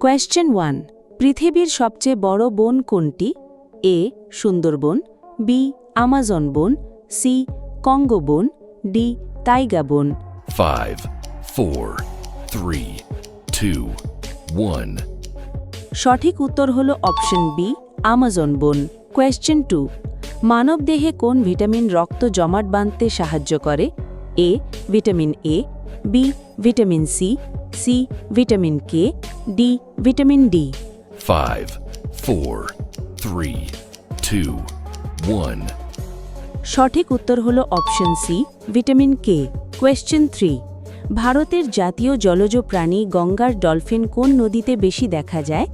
Question 1 পৃথিবীর সবচেয়ে বড় বন কোনটি? এ সুন্দরবন, বি আমাজন বন, সি কঙ্গো বন, ডি তাইগা বন। 5, 4, 3, 2, 1. সঠিক উত্তর হল অপশন বি আমাজন বন। কোয়েশ্চেন 2 মানবদেহে কোন ভিটামিন রক্ত জমাট বাঁধতে সাহায্য করে? A vitamin A, B vitamin C, C vitamin K, D vitamin D. 5, 4, 3, 2, 1. সঠিক উত্তর হল option C vitamin K. Question 3 ভারতের জাতীয় জলজ প্রাণী গঙ্গার ডলফিন কোন নদীতে বেশি দেখা যায়?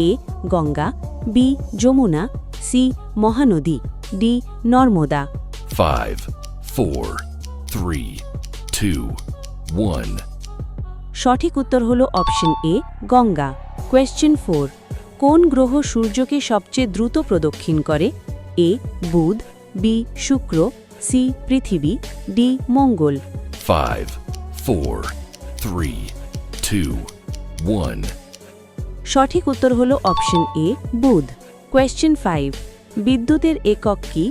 A Ganga, B Yamuna, C Mahanadi, D Narmada. 5, 4, 3, 2, 1. সঠিক উত্তর হল অপশন এ গঙ্গা। কোয়েশ্চেন 4 কোন গ্রহ সূর্যকে সবচেয়ে দ্রুত প্রদক্ষিণ করে? এ বুধ, বি শুক্র, সি পৃথিবী, ডি মঙ্গল। 5, 4, 3, 2, 1. সঠিক উত্তর হল অপশন এ বুধ। কোয়েশ্চেন 5 বিদ্যুতের একক কি?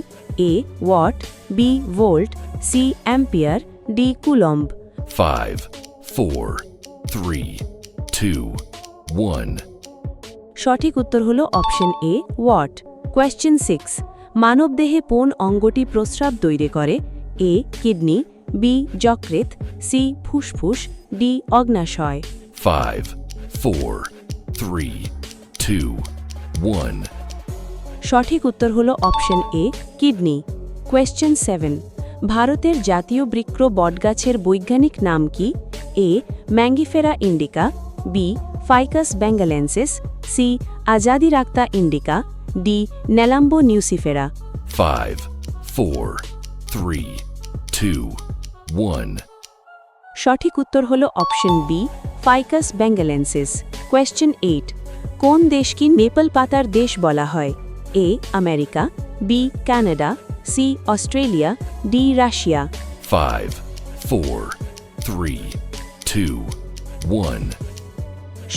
A watt, B volt, C ampere, D coulomb. 5, 4, 3, 2, 1. সঠিক উত্তর হল অপশন এ ওয়াট। কোয়েশ্চেন 6 মানবদেহে কোন অঙ্গটি প্রস্রাব তৈরি করে? এ কিডনি, বি যকৃৎ, সি ফুসফুস, ডি অগ্নাশয়। 5, 4, 3, 2, 1. সঠিক উত্তর হল অপশন এ কিডনি। কোয়েশ্চেন 7 ভারতের জাতীয় বৃক্ষ বটগাছের বৈজ্ঞানিক নাম কি? A mangifera indica, B ficus benghalensis, C azadirachta indica, D nelumbo nucifera. 5, 4, 3, 2, 1. সঠিক উত্তর হল option B ficus benghalensis. Question 8 কোন দেশকে নেপাল পাতার দেশ বলা হয়? A America, B Canada, C Australia, D Russia. 5, 4, 3, 2, 1.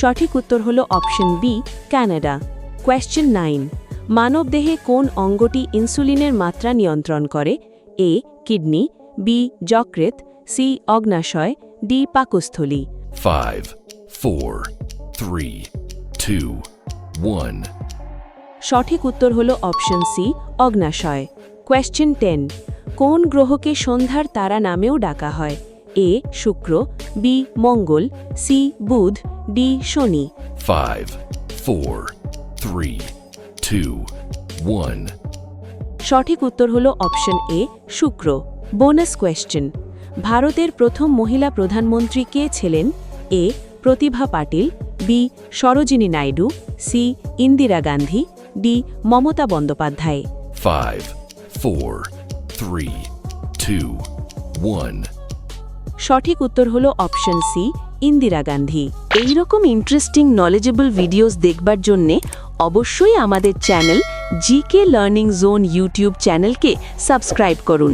সঠিক উত্তর হল অপশন বি কানাডা। কোয়েশ্চেন 9 মানবদেহে কোন অঙ্গটি ইনসুলিনের মাত্রা নিয়ন্ত্রণ করে? এ কিডনি, বি যকৃৎ, সি অগ্নাশয়, ডি পাকস্থলী। 5, 4, 3, 2, 1. সঠিক উত্তর হল অপশন সি অগ্নাশয়। কোয়েশ্চেন 10 কোন গ্রহকে সন্ধ্যার তারা নামেও ডাকা হয়? এ শুক্র, বি মঙ্গল, সি বুধ, ডি শনি। 5, 4, 3, 2, 1. সঠিক উত্তর হল অপশন এ শুক্র। বোনাস কোয়েশ্চেন ভারতের প্রথম মহিলা প্রধানমন্ত্রী কে ছিলেন? A Pratibha Patil, B Sarojini Naidu, C Indira Gandhi, D Mamata Bandyopadhyay. 5, 4, 3, 2, 1. সঠিক উত্তর হল অপশন সি ইন্দিরা গান্ধী। এইরকম ইন্টারেস্টিং নলেজেবল ভিডিওস দেখবার জন্যে অবশ্যই আমাদের channel GK learning zone YouTube চ্যানেলকে সাবস্ক্রাইব করুন।